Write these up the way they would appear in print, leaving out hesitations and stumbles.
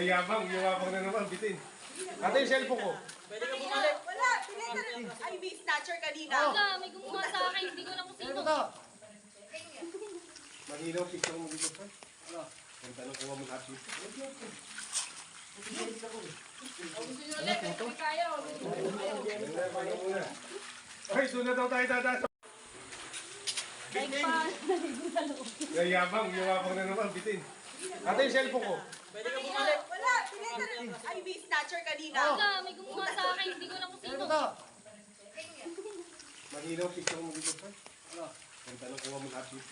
Yabang na naman, bitin. Ate, yung cellphone ko. Pwede ka bumalik. Wala, pinita rin. Ay, may snatcher kanina. Wala, may gumawa sa akin. Hindi ko alam kung sino. Malinaw, picture mo dito, sir. Ang tanong ko mo happy. Ay, sunod daw tayo dada. Yabang na naman, bitin. Ate, yung cellphone ko. Pwede ka bumalik. Wala, pinita rin. Ay, may snatcher kanina. Wala, may gumawa sa akin. Hindi ko alam kung sino. Malinaw, picture mo dito, sir. Ang tanong ko mo happy.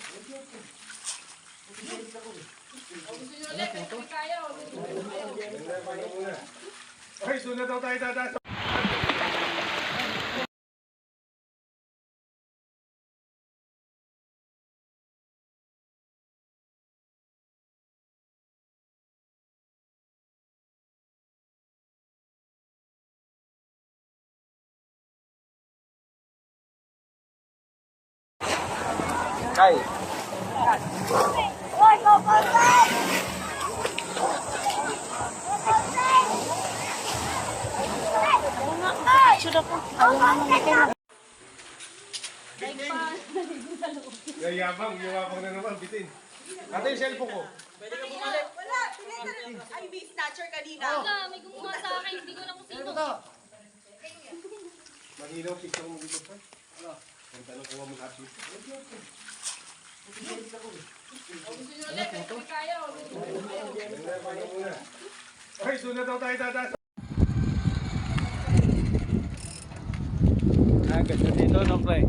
Ay, sunod daw tayo dada. Kai. Yabang na naman, bitin. Ate, yung cellphone ko. Pwede ka bumalik. Wala, pinita rin. Ay, may snatcher kanina. Wala, may gumawa sa akin. Hindi ko alam kung sino. Malinaw, picture mo dito, sir. Ang tanong ko mo happy. Ay, sunod daw tayo dada. Ganda dito, no, pre?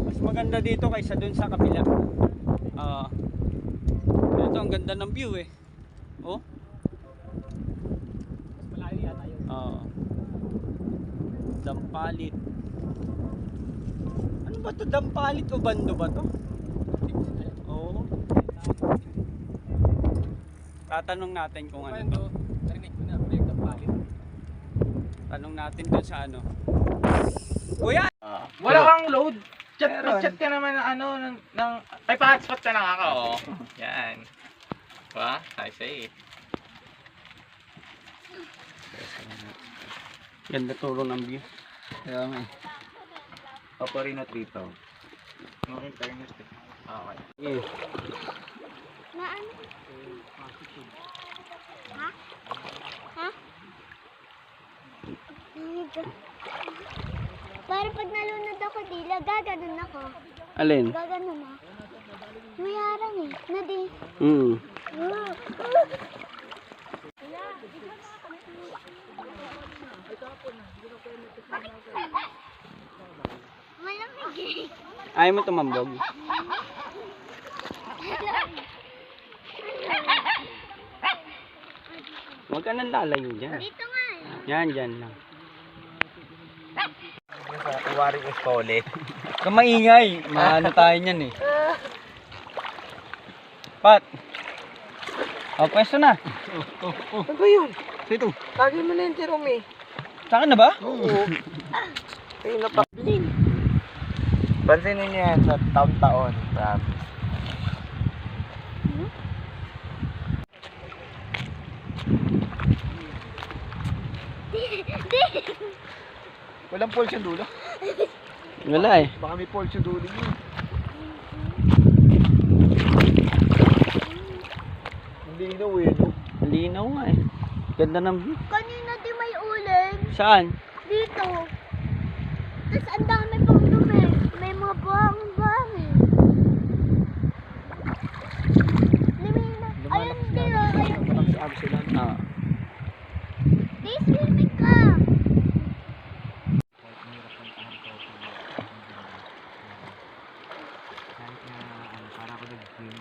Mas maganda dito kaysa dun sa kapila. Ito, ang ganda ng view eh. Oh. Mas malayo yata yun. Dampalit. Ano ba to? Dampalit o bando ba to? Oo. Tatanong natin kung ano to. Narinig ko na, project Dampalit. Tanong natin dun sa ano. Kuya! Wala kang load. Chat ka naman ng ano, ay pa-hotspot ka na nga ka, oh. Yan. Diba? I say. Ganda turo ng view. Kaya nga. Paparino 3,000. Okay, fairness. Okay. Yeah. Na ano? Ha? Ha? Para pag nalunod ako dila, gaganon ako. Alin? Gaganon ako. May harang eh. Nadi. Malamig eh. Ayaw mo tumambog? Huwag ka nang lalayo dyan. Dito nga eh. Yan, dyan lang. Iwaring ulit. Kamaingay. Maano tayo niyan eh. Pat. Pwesto na. Ano ba yun? Sito. Kagin mo na yun si Rumi. Sa akin na ba? Oo. Ay, pansinin niyo yan sa taon-taon. Promise. Walang pulse yung dulo. Wala eh. Baka may pulse yung dulo yun. Hindi na no? Linaw nga eh. Ganda ng view. Kanina di may uling. Saan? Dito. Tapos ang dami pang dumi. May mga buhang-buhangin. Limina. Ayun dito. Ayun. Parang sila. Ah. Di swimming ka. Kahit na parang ako nag-gym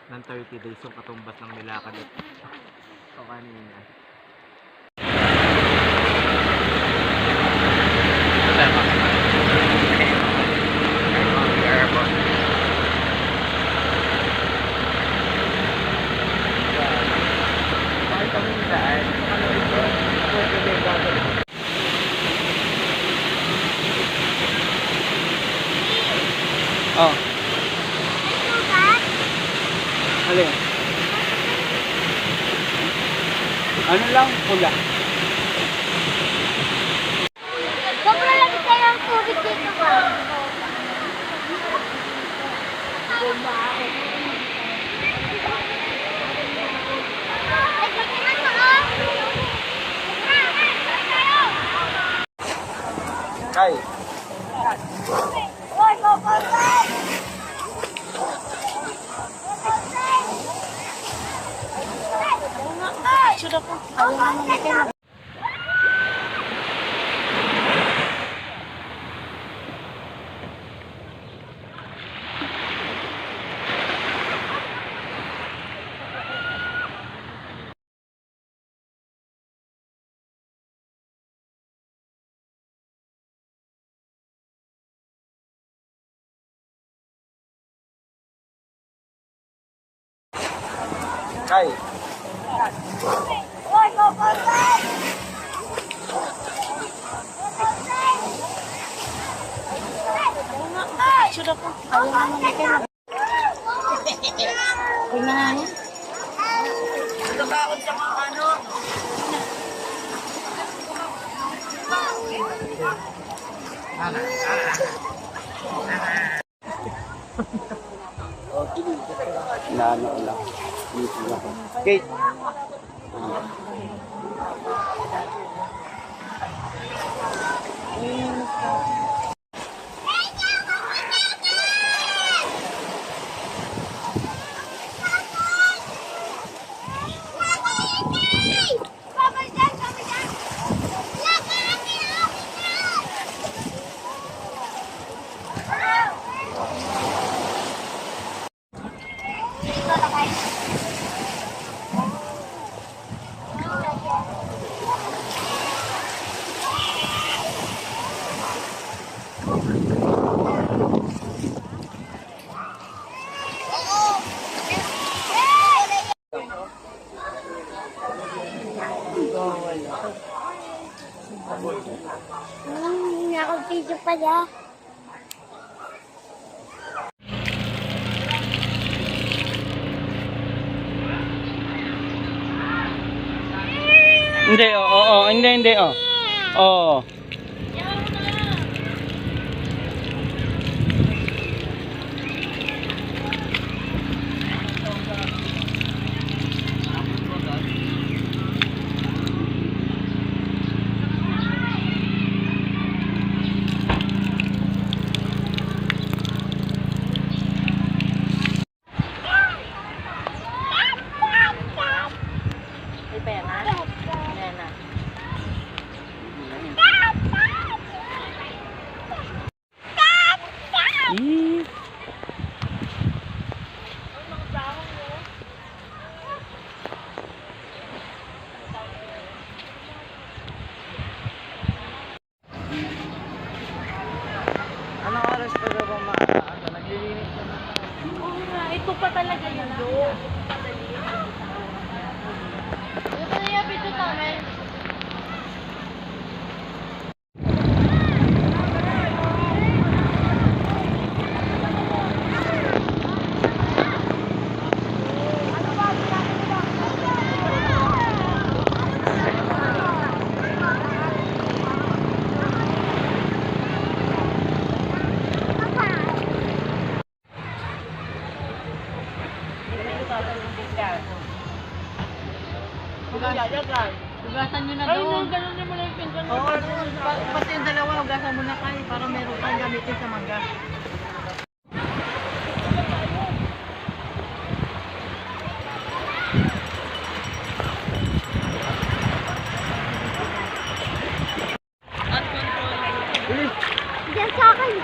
ng 30 days yung katumbas ng nilakad at o kanina. Bakit kami daan? Ano ito? Oh. May sugat? Alin? May Ano lang, pula. Sobrang lamig kayo ang tubig dito ba? Ay, kasi na to, oh! Kay. Hoy, papansay! Sudah po. Kay. Hoy, papansay! Sudah po. Ayaw naman na kayo. Tingnan niyo. Inaano ko lang. Dito lang. Kate. Nakapidyo pala. Hindi, hindi, Oo. Anong oras pa daw ba naglilinis na? Oo nga, ito pa talaga yun doon. Ito na yung pito namin. Hugasan nyo na doon. Ay, ganun nyo muna yung pinggan. Oo, basta yung dalawa, hugasan mo na kayo para meron kang gamitin sa mangga. Diyan sa akin.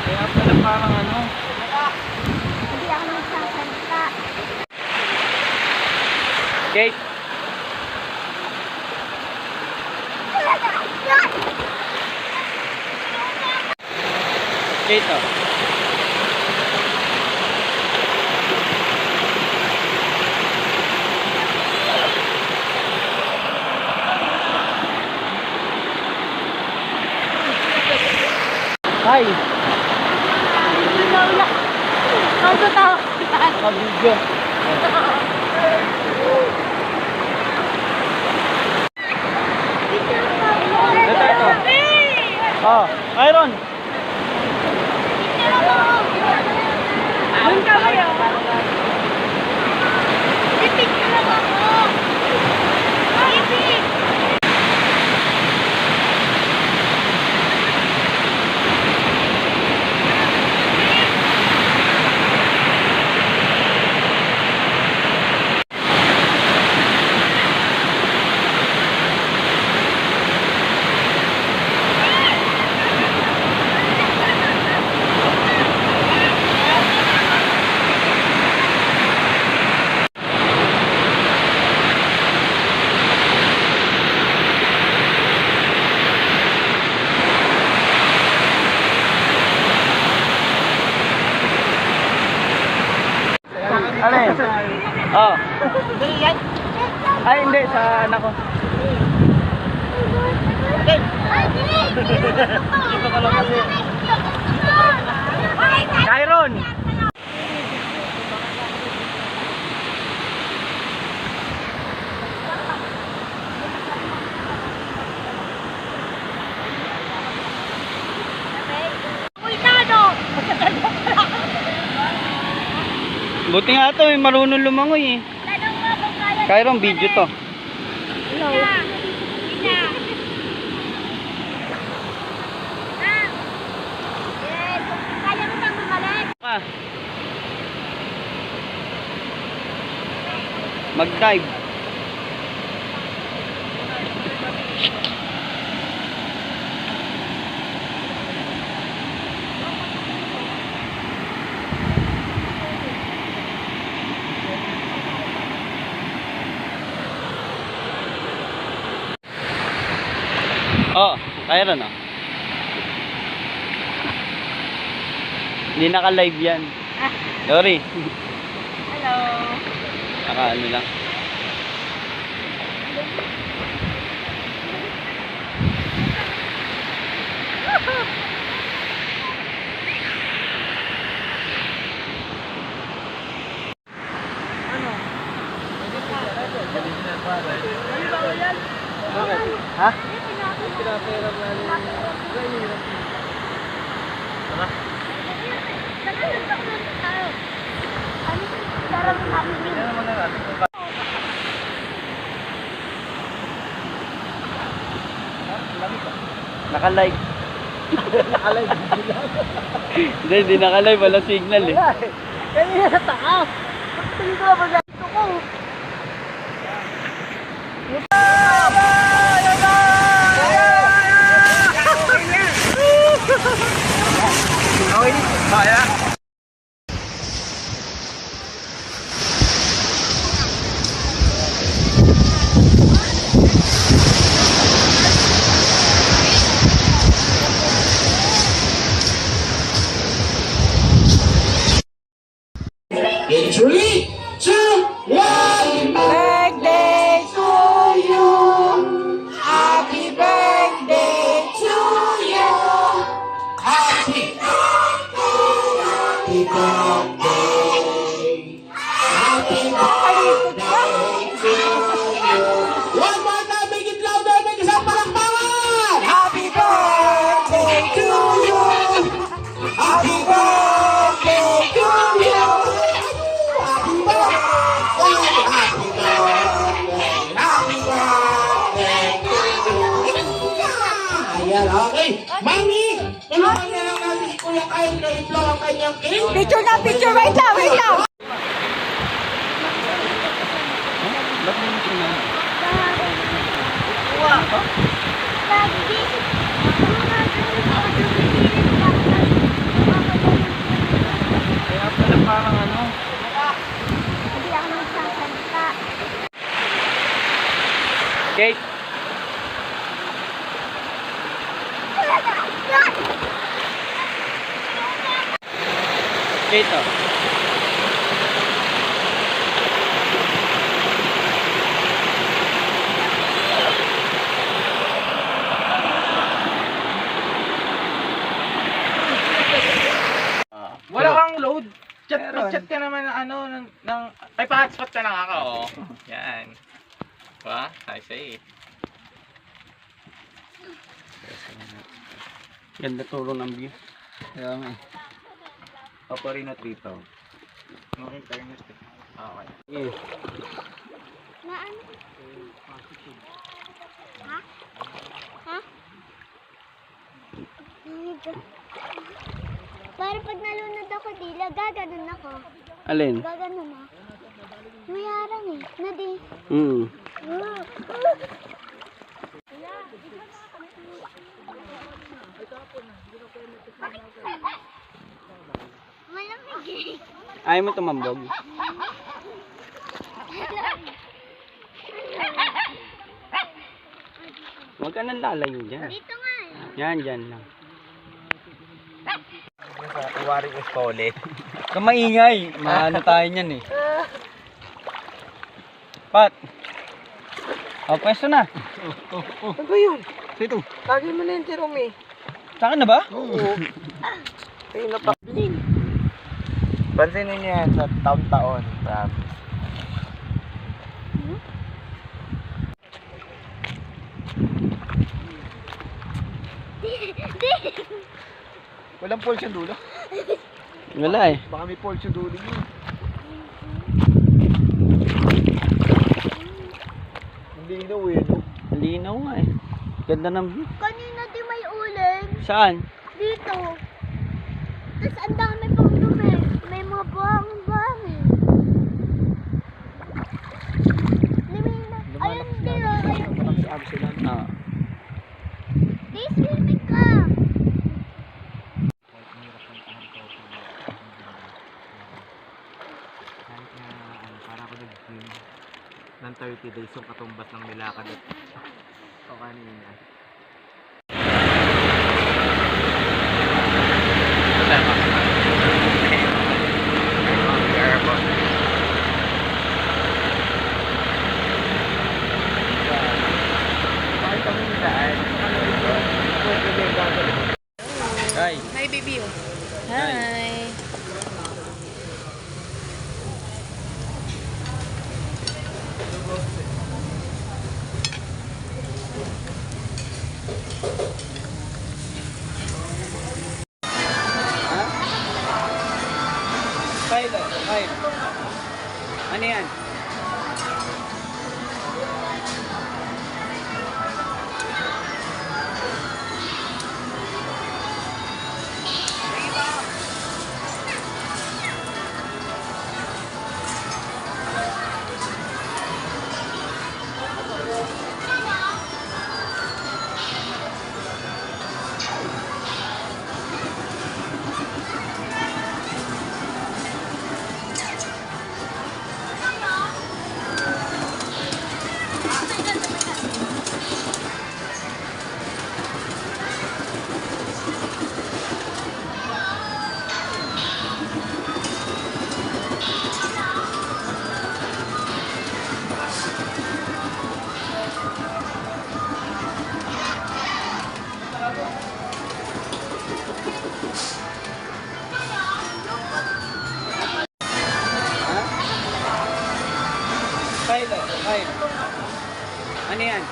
Kaya pala parang ano. Hindi ako nagsasalita. Kate. Kate, Hi. Kaso tao. Naka-video. Ito, ito. Oh, Iron. Doon ka ba yun? Picture lang ako. Ipig. Alin? Oh. Ay, hindi. Sa anak ko. Dito ka lang kasi. Kyron! Buti nga ito, marunong lumangoy eh. Kyron, video to. Ah. Mag-dive. Oh, Kyron oh. Hindi naka-live yan. Sorry. Hello. Naka-ano lang. Ha? Naka-live. Naka-live. Hindi naka-live. Wala signal eh. Kanina sa taas. Tingin ko ba dito ko? In 3, 2, 1. Birthday to you. Happy birthday to you. Happy birthday. Happy birthday to you. One more time, make it louder, make isang palakpakan. Happy birthday to you. Happy birthday to you. Happy birthday. Happy birthday. Happy birthday to you. Ayan, okay. Mami, tulungan na lang natin si Kuya Kyle na i-blow ang kanyang cake. Picture na, picture. Wait lang, wait lang. Ba't mo ito na? Kaya pala parang ano. Hindi ako nagsasalita. Kate. Kate oh. Chat ka naman ng ano, ay pa-hotspot ka na nga ako. Yan. Diba? Ay. Ganda tulo ng view. Kaya nga. Ako rin na 3,000. Okay, fairness. Okay. Yeah. Na ano? Ha? Ha? Dito. Para pag nalunod ako dila, gaganon ako. Alin? Gaganon ako. May harang eh. Na di. Malamig eh. Ayaw mo tumambog? Huwag ka nang lalayo dyan. Dito nga eh. Yan, dyan lang. Iwari ko sa ulit. Kamaingay. Maano tayo niyan eh. Pat. Pwesto na. Ano ba yun? Ito. Lagi mo na yung Jerome. Sa akin na ba? Oo. Ayun na pa. Pansinin niyo yan sa taon-taon. Walang pulse yung dulo. Wala eh. Baka may pulse yung dulo niyo. Hindi na no? Linaw nga eh. Ganda ng view. Kanina di may uling. Saan? Dito. Tapos ang dami pang dumi. May mga buhang-buhang eh. Limina. Ayun din oh. Ayun. Ah. Di swimming ka. Para ako nag-swim ng 30 days yung katumbas ng nilakad at o kanina. Ay. Hi, baby. Hi. Kyle. Ano yan? Kyle. Ano yan?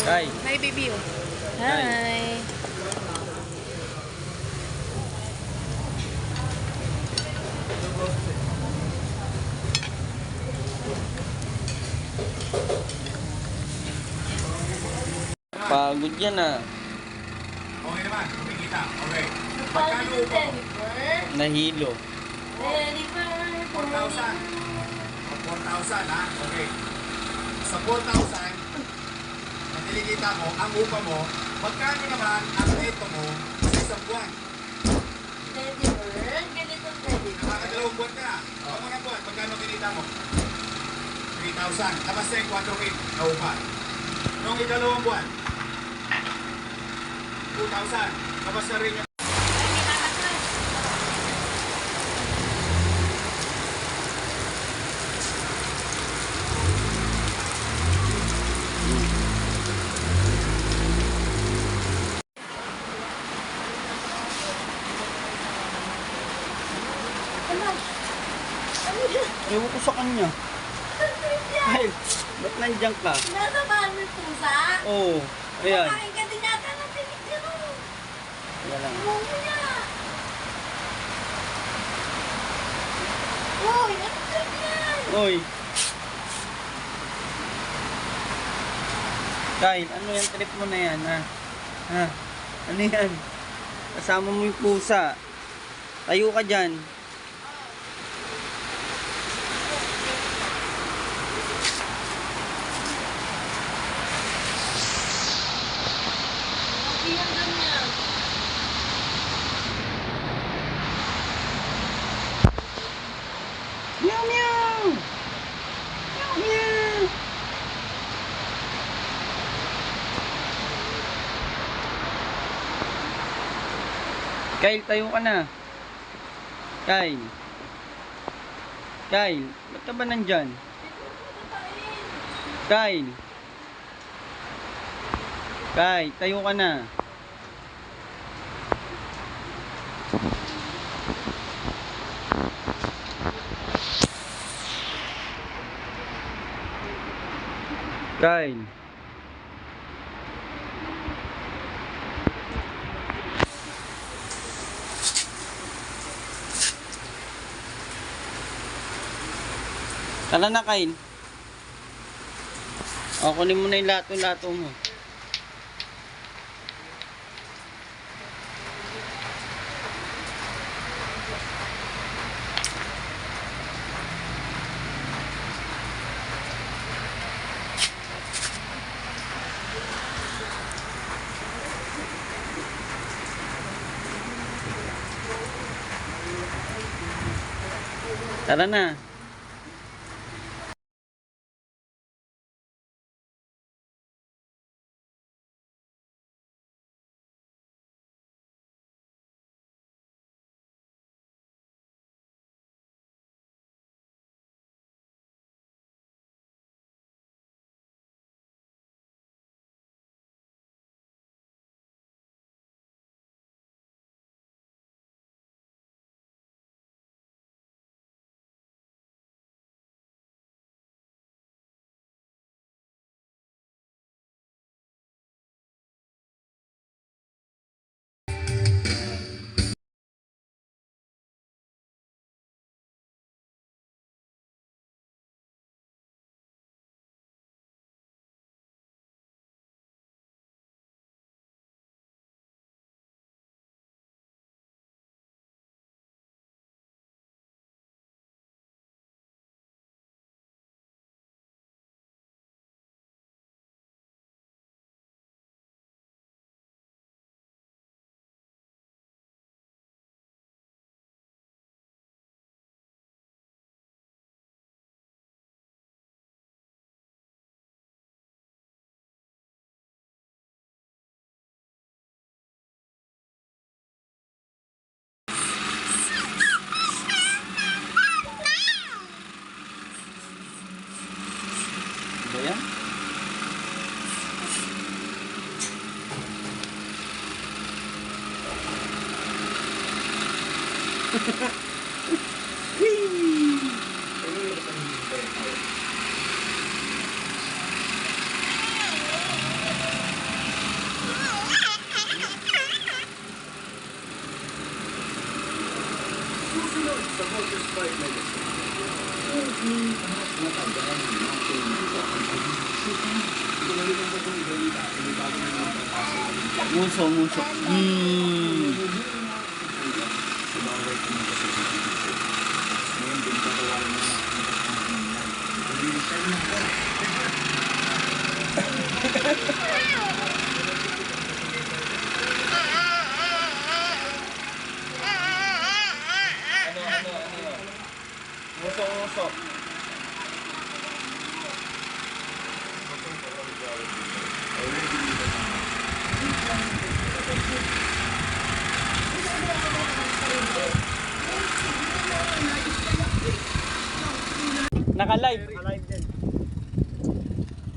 Hi. Hi, baby. Hi. Pagod yan ah. Okay naman, kumikita. Okay. Magkano upo mo? Nahilo. 4,000. O, 4,000 ha? Okay. Sa 4,000, na kinikita mo, ang upa mo, magkano naman ang neto mo sa isang buwan? Nakakadalawang buwan ka na. O, mga buwan, magkano kinita mo? 3,000. Tapos na yung 4K na upa. Nung ikalawang buwan, 2,000. Tapos na rin yung Ewan ko sa kanya. Ay, ba't nandiyan ka? Nasa bahay may pusa. Oo. Ayan. Kumain ka din yata ng tinitiro. Ayan lang. Umuwi niya. Uy, ano ba yan? Oy. Kyle, ano yung trip mo na yan, ha? Ha? Ano yan? Kasama mo yung pusa. Tayo ka dyan. Meow meow! Meow meow! Kyle, tayo ka na. Kyle. Kyle, ba't ka ba nandyan? Kyle. Kyle, tayo ka na. Kyle. Tara na, Kyle. O, kunin mo na yung lato-lato mo. Tara na. Ba yan? Susunod sa Motor Sport Magazine. Muso, muso. Muso, muso. Naka-live.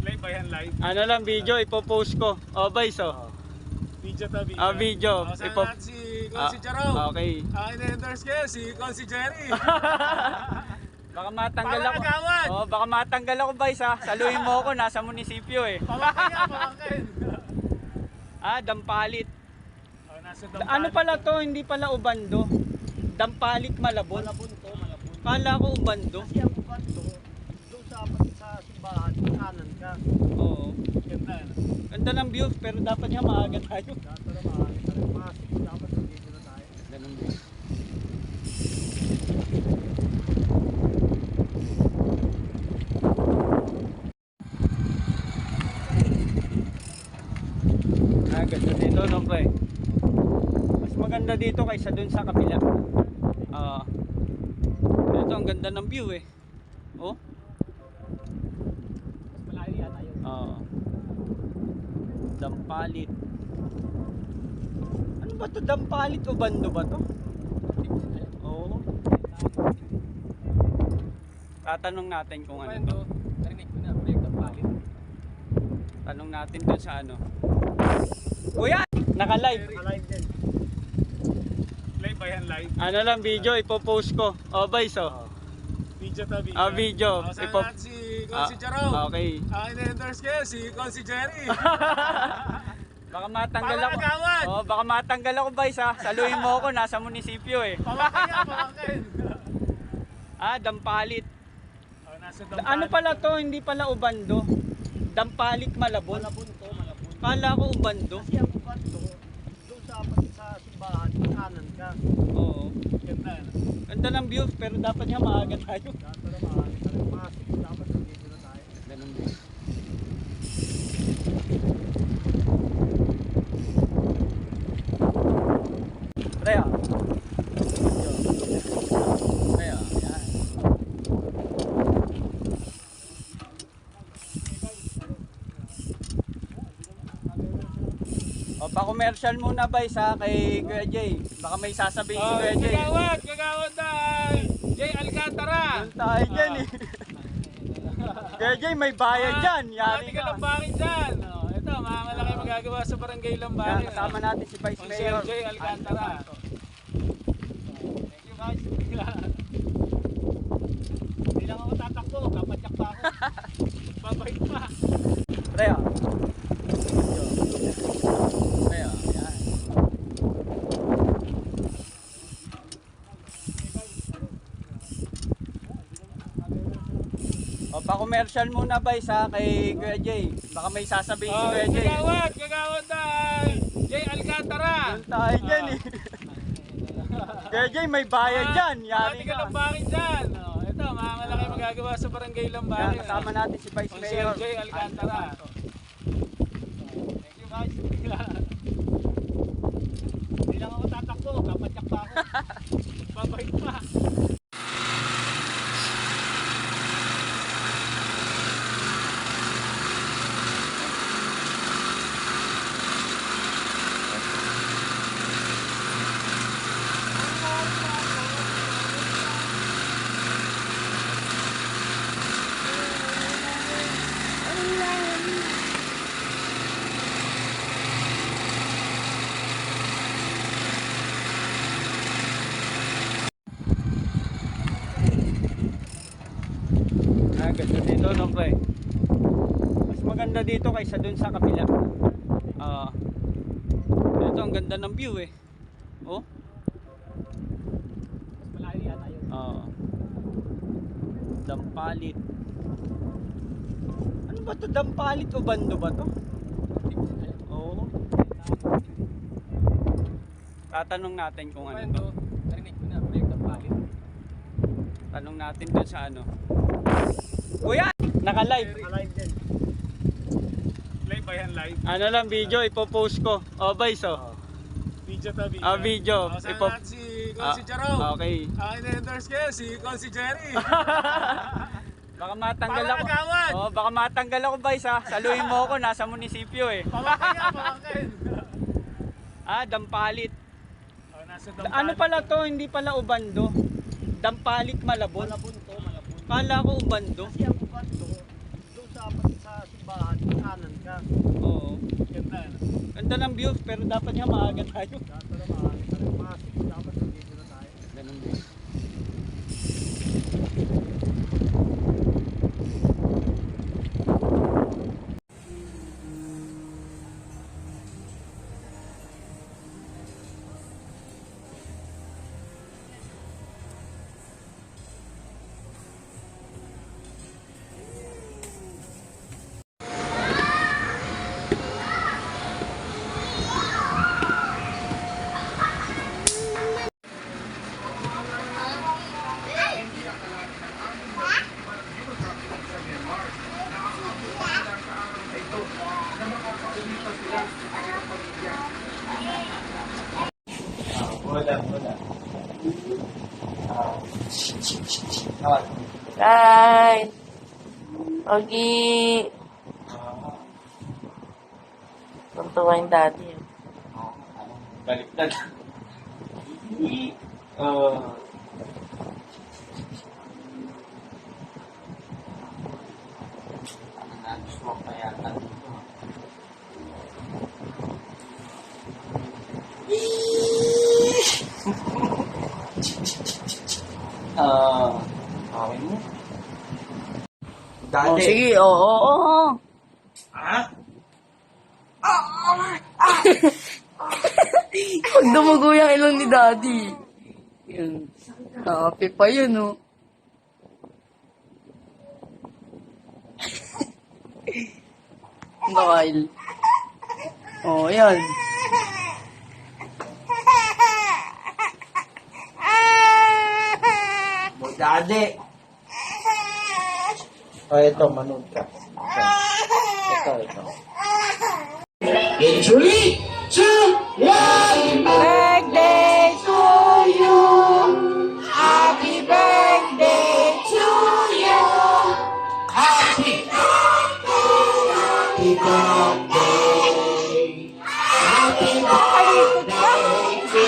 Live ba yan, live? Ano lang video, ipopost ko. O, boys, oh. Video to, video. Video. Kasama natin si Consi Jarao. Okay. Ang ina-endorse kayo, si Consi Jerry. Baka matanggal Para ako. agawad. Oh, baka matanggal ako, boys, ha. Saluhin mo ako, nasa munisipyo, eh. Pamangkin yan, pamangkin. Dampalit. Oh, nasa Ano pala to? Hindi pala Ubando. Dampalit, Malabon. Malabon to, malabon. Kala ko Ubando. Kasi ang uban to, doon sa simbahan, kanan ka. Oo. Ganda. Ganda ng views, pero dapat nga maaga tayo. Dapat na maaari ka rin masik, dapat nandito na tayo. Ganda ng views. Ganda dito, no, pre? Mas maganda dito kaysa dun sa kabila. Ito, ang ganda ng view, eh. Oh. Malayo yan tayo. Dampalit. Ano ba to? Dampalit o Bando ba to? Oo. Tatanong natin kung ano to. Narinig ko na, break ng palit. Tanong natin dun sa ano. Kuya! Naka-live. Alive din. Live ba yan, live? Ano lang video, ipopost ko. O, boys, oh. Video to, video. Video. Kasama natin si Consi Jarao. Okay. Ang ina-endorse kayo, si Consi Jerry. Baka matanggal Para ako. agawad. Oh, baka matanggal ako, boys, ha. Saluhin mo ako, nasa munisipyo, eh. Pamangkin yan, pamangkin. Dampalit. Oh, nasa Ano pala to? Hindi pala Ubando. Dampalit, Malabon. Malabon to, malabon. Kala ko Ubando. Kasi ang uban to, doon sa simbahan, kanan ka. Oo. Ganda. Ganda ng views, pero dapat nga maaga tayo. Dapat na maaari ka rin masik, dapat nandito na tayo. Ganda ng views. Rhea. Rhea, yan. O, pa-commercial muna, boys, ha, kay Kuya Jay. Baka may sasabihin si Kuya Jay. Kagawad na. Jay Alcantara. Doon tayo dyan, eh. Kuya Jay, may bayad dyan. Yari Ka ka. Lambakin dyan. Oh, ito, mga malaki magagawa sa barangay Yan, Lambakin. kasama natin si Vice Mayor. Jay Alcantara. Thank you guys. Hindi lang ako tatakbo, kapadyak pa ako. Babait pa. Rhea. Rhea, yan. O, pa-commercial muna, boys, ha, kay Kuya Jay. Baka may sasabihin si Kuya Jay. Kagawad na. Jay Alcantara. Doon tayo dyan, eh. Kuya Jay, may bayad dyan. Yari Ka ka. Lambakin dyan. Oh, ito, mga malaki magagawa sa barangay Yan, Lambakin. kasama natin si Vice Mayor. Jay Alcantara. Thank you guys. Hindi lang ako tatakbo, kapadyak pa ako. Babait pa. Ganda dito, no, pre? Mas maganda dito kaysa dun sa kabila. Ito, ang ganda ng view, eh. Oh. Malayo yan tayo. Dampalit. Ano ba ito? Dampalit o bando ba to? Oo. Tatanong natin kung ano to. Narinig ko na, proyekto palit. Tanong natin dun sa ano. Kuya! Naka-live. Alive din. Live ba yan, live? Ano lang video, ipopost ko. O, boys, oh. Video to, video. Video. Kasama natin si Consi Jarov. Okay. In-endorse kayo, si Consi Jerry. Baka matanggal ako. Palagawan! Oh, baka matanggal ako, boys, ha. Saluhin mo ako, nasa munisipyo, eh. Pamakin yan, pamakin. Dampalit. Oh, nasa Ano pala to? Hindi pala ubando. Dampalit Malabon. Malabon to, malabon. Kala ko ubando. Kasi ang bando, doon sa simbahan, kanan ka. Oo. Ganda. Ganda ng view, pero dapat nga maaga tayo. Dapat na maaari ka rin masik. Dapat nandito na tayo. Ganun din. Right. Ogi. Tuntuwa yung daddy. Baliktad. Okay mo. Oh, sige, oo. Pag dumugo yung ilong ni daddy. Yun. Happy pa yun, oh. Dahil. Oh, yan. Daddy. Ito, manood ka. Ito. In 3, 2, 1. Birthday to you. Happy birthday to you. Happy birthday. Happy birthday to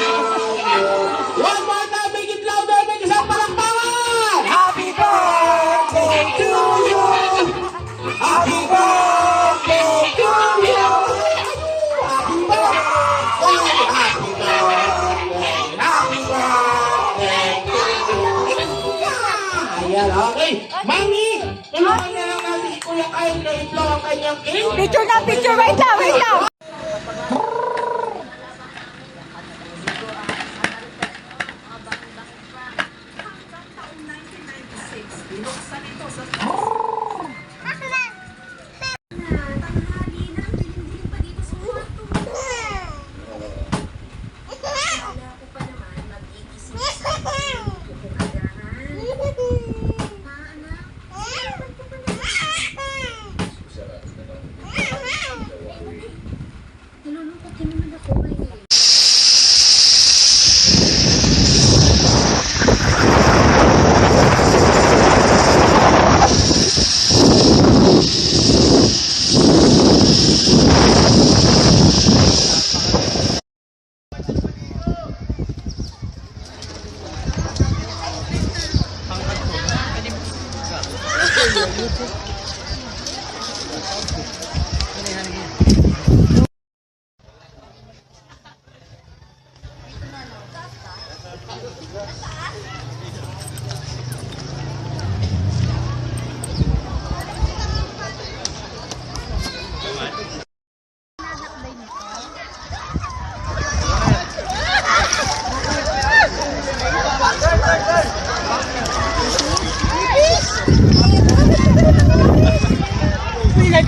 you. One more time, make it louder, make isang palakpakan. Happy birthday to you. Happy birthday to you. Happy birthday. Happy birthday. Happy birthday to you. Ayan, okay. Mami, tulungan niya lang natin si Kuya Kyle na i-blow ang kanyang cake. Picture na, picture. Wait lang, wait lang.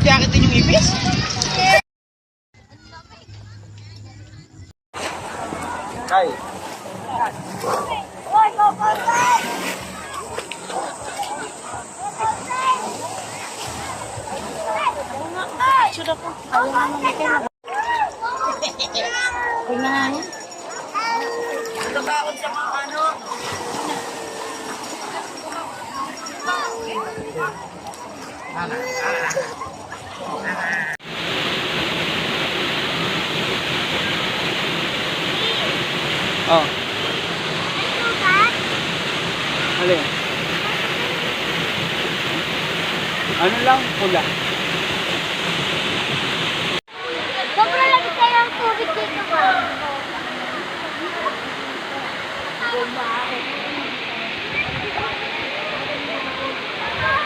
Akit-akitin yung ipis? Kay. Oh. Alin? Ano lang? Pula. Sobrang lagi tayo ang tubig dito ba?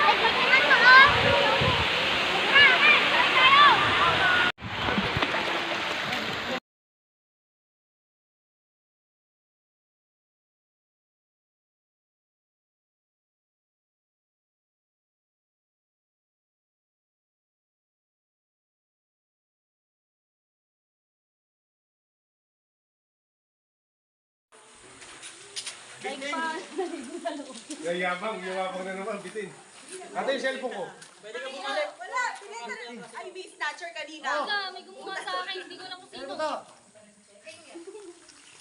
Ay, tingnan mo, oh! Yayabang na naman, bitin. Ate, yung cellphone ko. Wala, pinita ng IV snatcher kanina. May gumawa sa akin, hindi ko alam kung sino.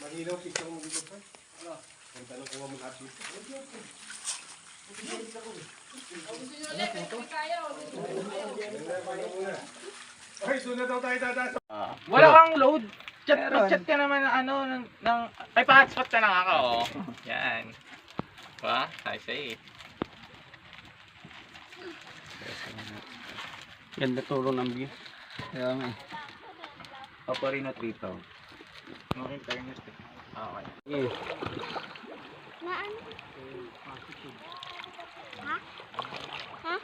Manilaw, picture mo dito, pa. Ang tanong ko mo lahat dito. Ay, sunod daw tayo dadas. Wala kang load. Chat ka naman ng ano, ay pa-hotspot ka na ako. Oh. Yan. Diba? Ayos eh. Ganda turo ng view. Kaya nga. Paparino 3,000. Okay, tayo next. Okay. Eh. Na ano? Ha? Ha?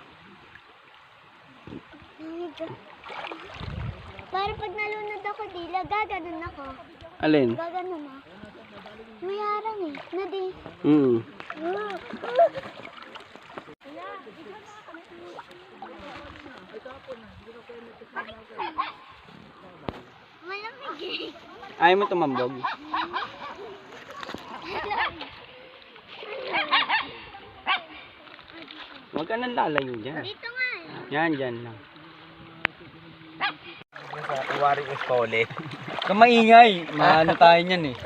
Para pag nalunod ako dila, gaganon ako. Alin? Gaganon ako. May harang eh. Nadi. Malamig eh. Ayaw mo tumambog. Huwag ka nang lalayo dyan. Dito nga eh. Yan, dyan lang. Tuwaring ulit. Kamaingay. Maano tayo niyan eh.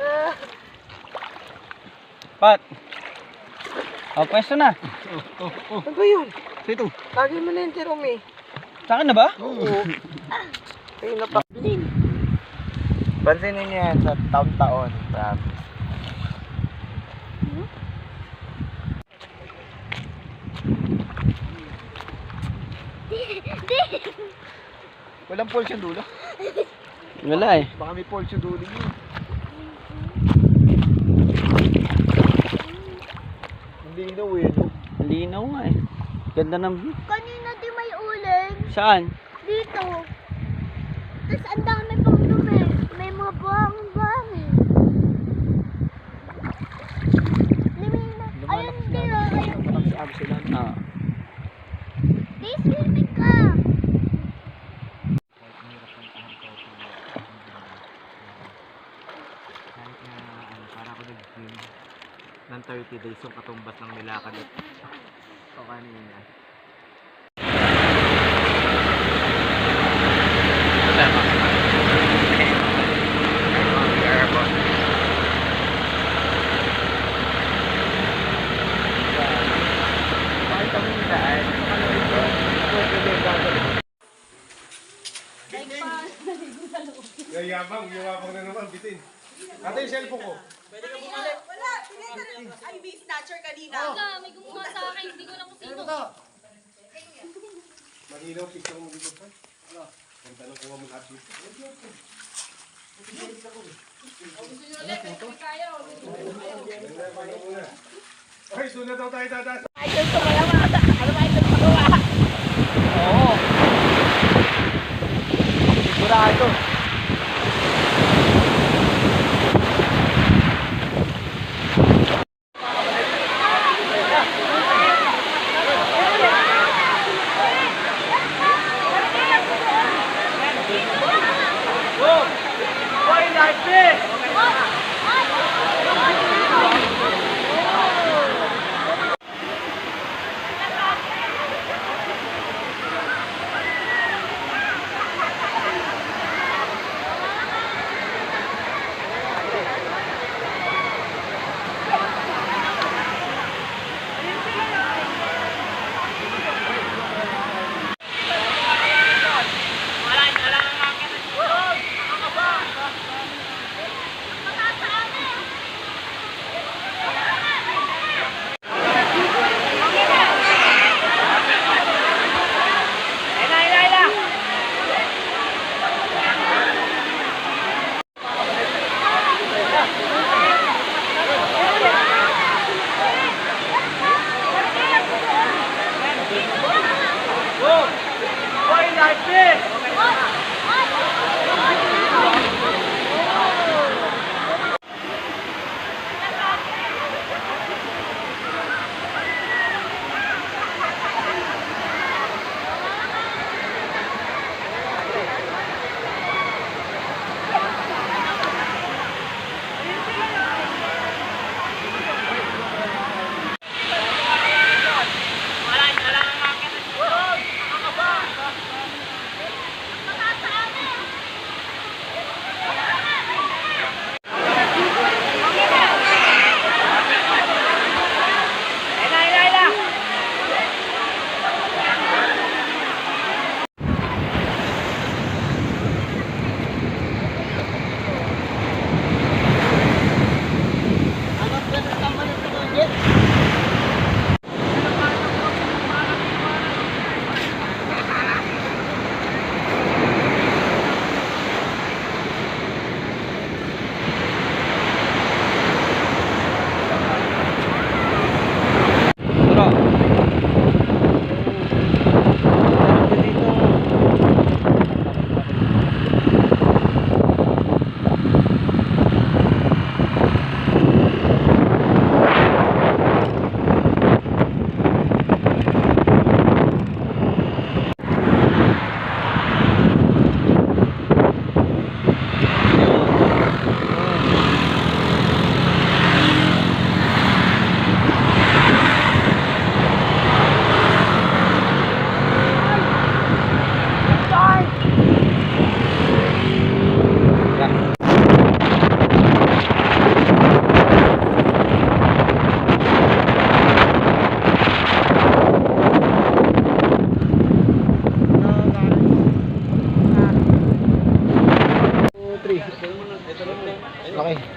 Pat. O, pwesto na. Ano ba yun? Ito. Lagi mo na yun si Rumi. Sa akin na ba? Oo. Ay, pansinin niyo yan sa taon-taon. Promise. Walang pulse yung dulo. Wala eh. Baka may pulse yung dulo niyo. Hindi na no? Linaw nga eh. Ganda ng view. Kanina di may uling. Saan? Dito. Tapos ang dami pang dumi. May mga buhang-buhang eh. Limina. Ayun dito. Ayun. Ah. Di swimming ka. Para ako nag-gym ng 30 days yung katumbas ng nilakad at o kanina. Yayabang na naman, bitin. Ate, yung cellphone ko. Wala, pinita ng IV snatcher kanina. May gumawa sa akin, hindi ko alam kung sino. Manilaw, picture mo dito, pa. Ang tanong ko mo lahat dito. Ay, sunod daw tayo dadas. Oo. Sigurado.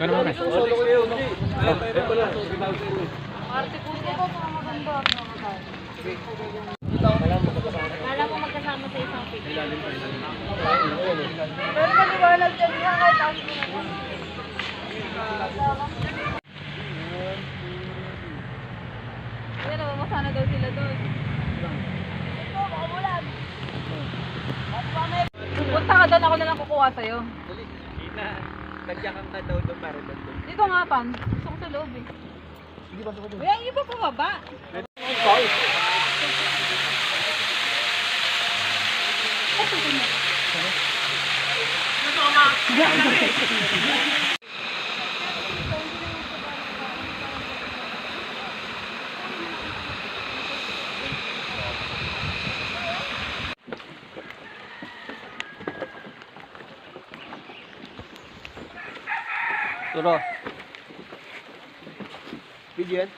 Arte po ito po, mga maganda. Kala mo magkasama sa isang picture. Pero maliwanag dyan nga kahit taas mo naman. Kaya naman sana daw sila doon. Ito, makamulan. Punta ka doon, ako na lang kukuha sa'yo. Tagyakan ka daw doon para doon. Dito nga, Pan. Gusto ko sa loob eh. Uy, ang iba pababa. Turo. Video yan?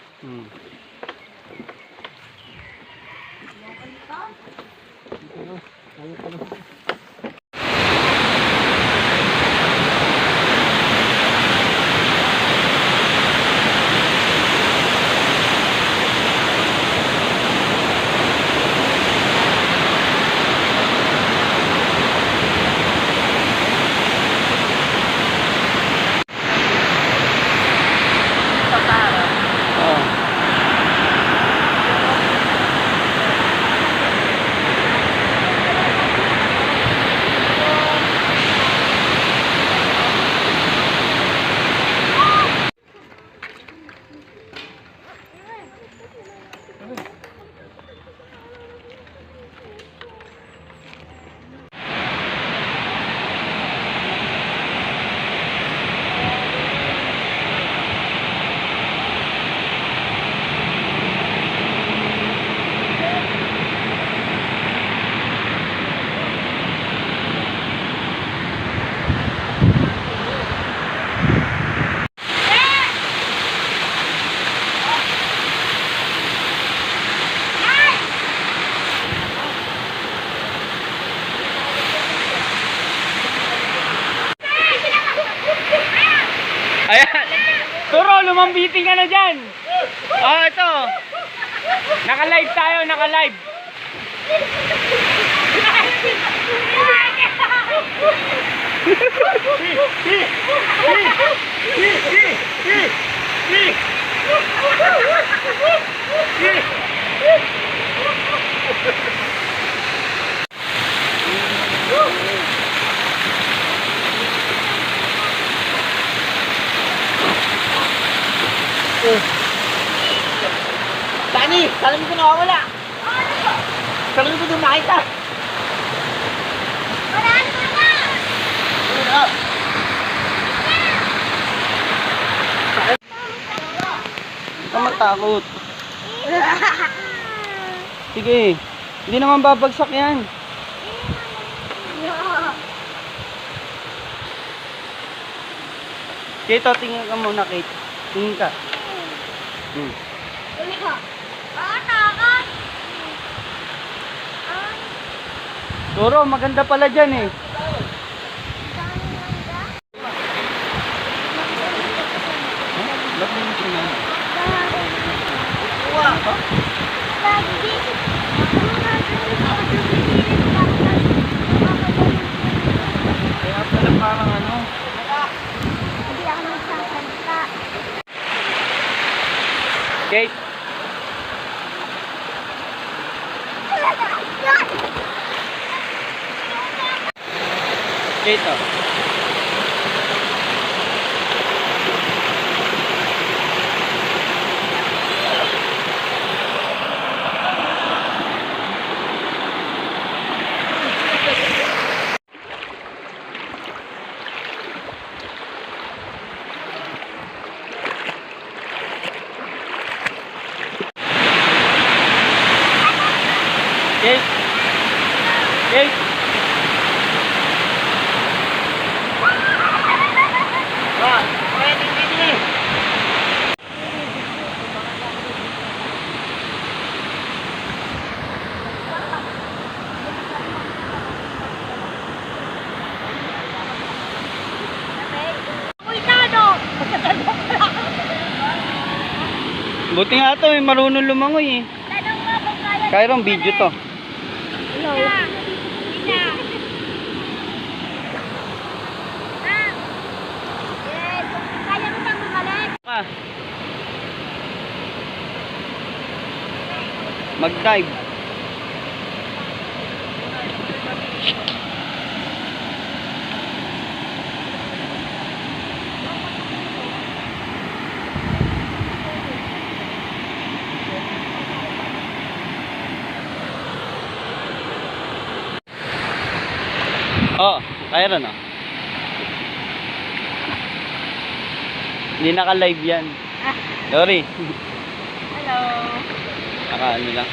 Ayan! Turo, lumambiting ka na dyan! Oh, ito! Naka-live tayo, naka-live! Dani, salam ko nawawala. Salam ko doon nakita. Huwag ka matakot. Sige. Hindi naman babagsak yan. Kate, tingin ka muna, Kate. Tingin ka. Turo, maganda pala dyan eh. Ba't mo yung tingin? Kaya pala parang ano. Hindi ako nagsasalita. Kate. Kate, oh. Kate. Kate. Buti nga to, marunong lumangoy eh. Tanong mo kung kaya. Kairon, video to. Hello. Ina. Ah. Yes. Kaya mo bang bumalik? Mag-dive. Oh, kaya rin oh. Hindi naka-live yan. Sorry. Hello. Naka-ano lang.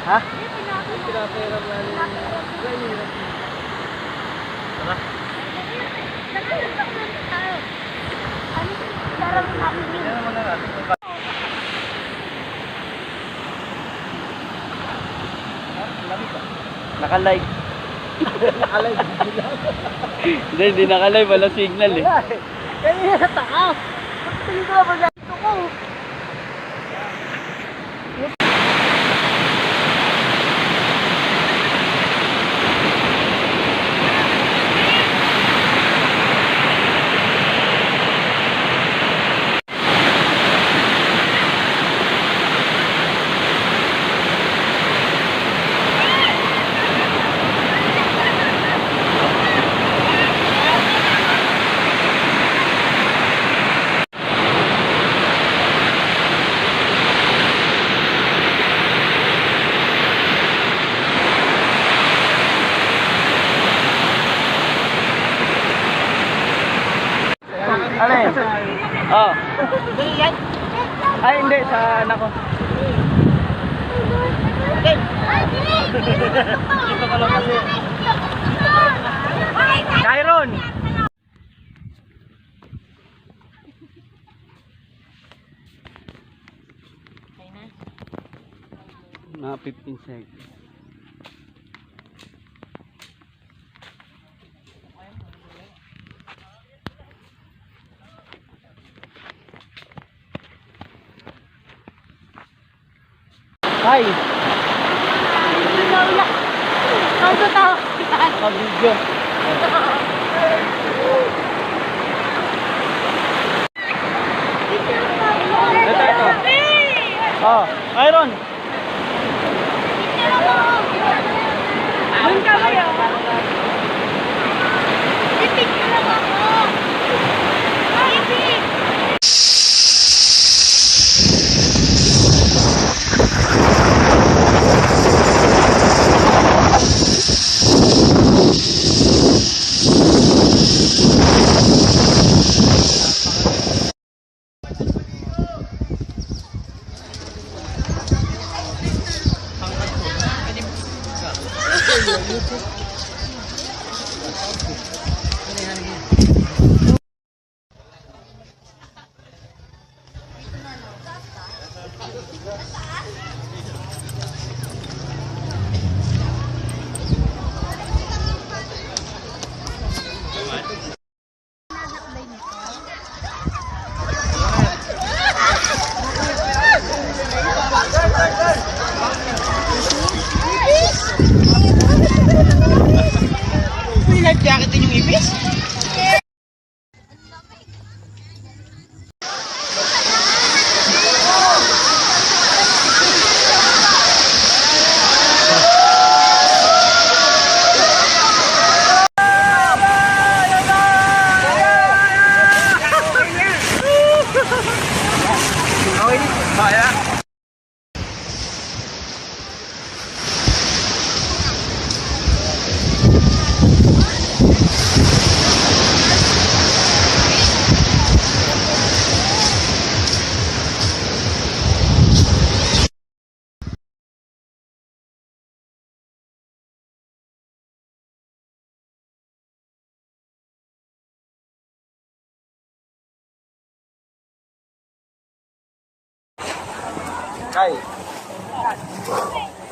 Ha? Naka-live. Naka-live. Hindi naka-live. Wala signal eh. Kanina sa taas. Pagtingin ko ba dito ko? Alin? Oh. Ay, hindi. Sa anak ko. Dito ka lang kasi. Kyron! Na 15 seconds. Hi! Ano tao? Naka-video. Oh, Kyron! Doon ka ba yun? Ipicture lang ako. Ipicture. Kay.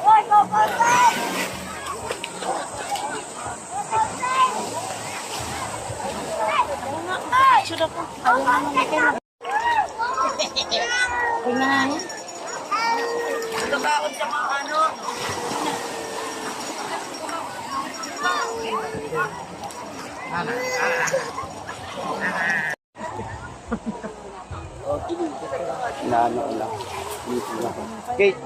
Hoy, Kokosan! Sudah po. Ayaw na mga kaya. Kaya na nga. Nakakot sa mga ano. Inaano ko lang. Dito lang. Kate.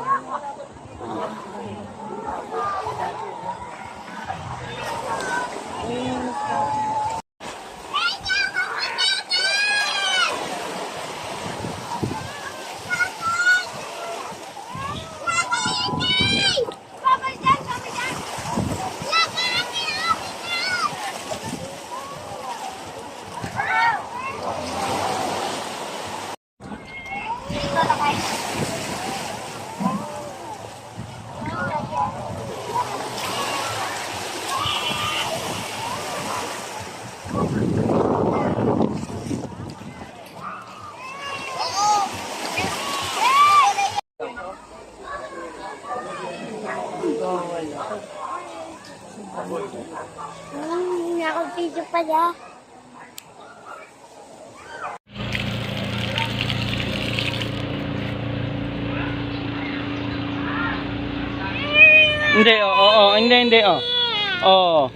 Nakapidyo pala. Hindi, hindi, Oo.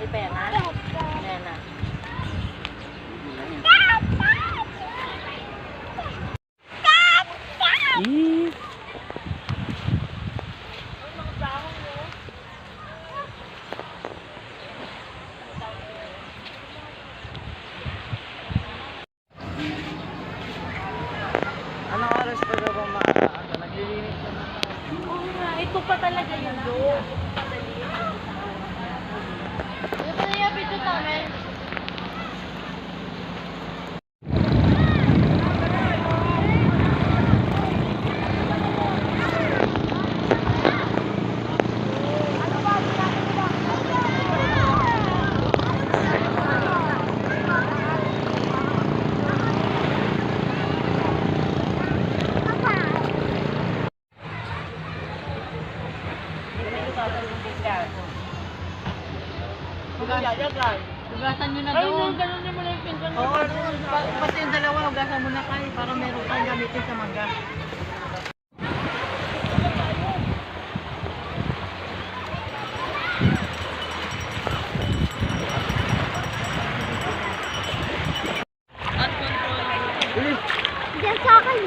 May pera? Pera. Anong oras pa daw ba maaga? Naglilinis na naman. Oo nga, ito pa talaga yun doon. Ano pa yung pito namin? Hugasan nyo na doon. Ay, ganun nyo muna yung pinggan. Oo, pati yung dalawa, hugasan mo na kayo para meron kang gamitin sa mangga. Diyan sa akin.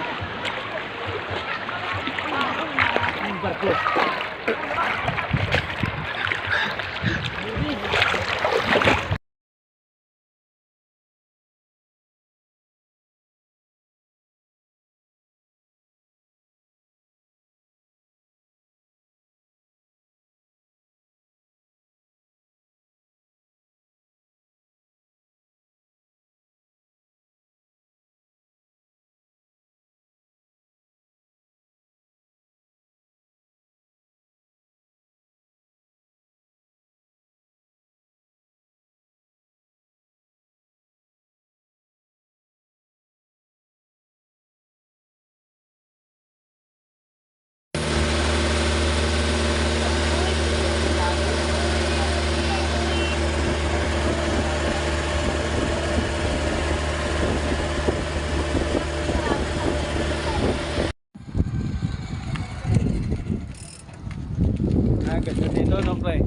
Ganda dito, no, pre?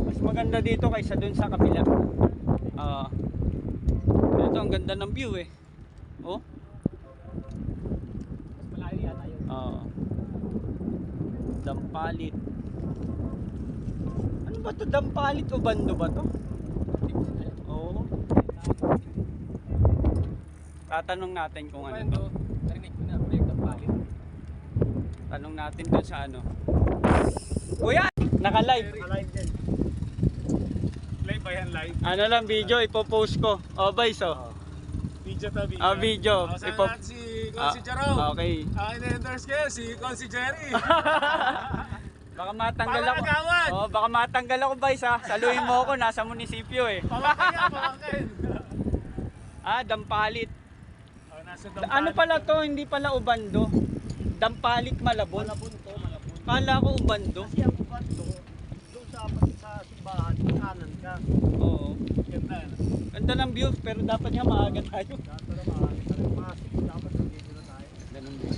Mas maganda dito kaysa dun sa kabila. Ito, ang ganda ng view eh. Oh. Mas malayo yata yun. Dampalit. Ano ba to? Dampalit o bando ba to? Oo. Tatanong natin kung ano to. Narinig ko na, break Dampalit. Tanong natin dun sa ano. Kuya! Naka-live. Naka-live din. Live ba yan, live? Ano lang video, ipopost ko. O, Vice, oh. Video to, video. Video. Kasama natin si Consi Jarao. Okay. Ang in-endorse kayo, si Consi Jerry. Baka matanggal Para ako. agawad. Oh, baka matanggal ako, Vice, ha. Saluhin mo ako, nasa munisipyo, eh. Pamangkin nga, pamangkin. Dampalit. Oh, nasa Ano pala to? Hindi pala Ubando. Dampalit, Malabon. Malabon to, malabon. Kala ko Ubando. Kasi ang uban to, doon sa simbahan, kanan ka. Oo. Ganda, ano? Ganda ng views, pero dapat nga maaga tayo. Dapat na maaari ka rin. Dapat nandito na tayo. Ganun din.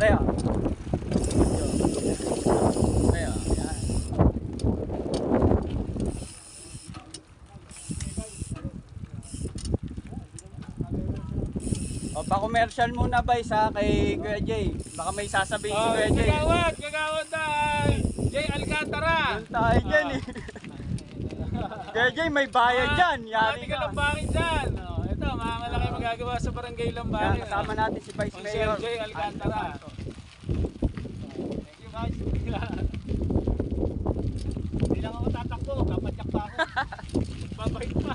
Raya. Raya, yan. O, pa-commercial muna ba sa kay Kuya Jay? Baka may sasabihin si Kuya Jay. Kagawad tayo! Jay Alcantara! Doon tayo dyan eh. Kuya Jay, may bayad dyan. Yari Hindi ka ka. Lambakin dyan. Oh, ito, mga malaki magagawa sa barangay Yan, Lambakin. kasama natin si Vice Mayor. Jay Alcantara. Thank you guys. Hindi lang ako tatakbo, kapatyak pa ako. Babait pa.